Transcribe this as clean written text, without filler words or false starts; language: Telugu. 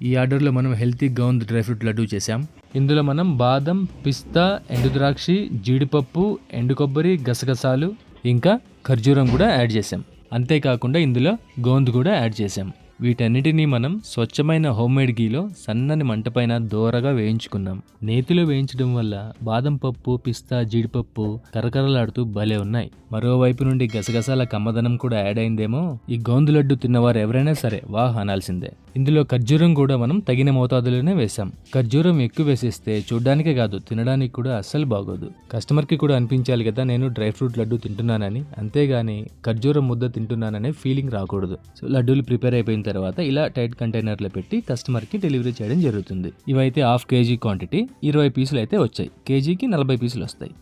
ఈ ఆర్డర్లో మనం హెల్తీ గౌంద్ డ్రై ఫ్రూట్ లడ్డు చేసాం. ఇందులో మనం బాదం, పిస్తా, ఎండుద్రాక్షి, జీడిపప్పు, ఎండు కొబ్బరి, గసగసాలు ఇంకా ఖర్జూరం కూడా యాడ్ చేసాం. అంతేకాకుండా ఇందులో గోంద్ కూడా యాడ్ చేసాం. వీటన్నిటినీ మనం స్వచ్ఛమైన హోమ్మేడ్ గీలో సన్నని మంటపైన దోరగా వేయించుకున్నాం. నేతిలో వేయించడం వల్ల బాదం పప్పు, పిస్తా, జీడిపప్పు కరకరలాడుతూ భలే ఉన్నాయి. మరోవైపు నుండి గసగసాల కమ్మదనం కూడా యాడ్ అయిందేమో. ఈ గోందు లడ్డు తిన్నవారు ఎవరైనా సరే వాహ్ అనాల్సిందే. ఇందులో ఖర్జూరం కూడా మనం తగిన మోతాదులోనే వేసాం. ఖర్జూరం ఎక్కువ వేసేస్తే చూడ్డానికే కాదు తినడానికి కూడా అస్సలు బాగోదు. కస్టమర్కి కూడా అనిపించాలి కదా నేను డ్రై ఫ్రూట్ లడ్డు తింటున్నానని, అంతేగాని ఖర్జూరం ముద్ద తింటున్నాననే ఫీలింగ్ రాకూడదు. సో లడ్డూలు ప్రిపేర్ అయిపోయిన తర్వాత ఇలా టైట్ కంటైనర్లో పెట్టి కస్టమర్కి డెలివరీ చేయడం జరుగుతుంది. ఇవైతే 1/2 kg క్వాంటిటీ, 20 పీసులు అయితే వచ్చాయి. కేజీకి 40 పీసులు వస్తాయి.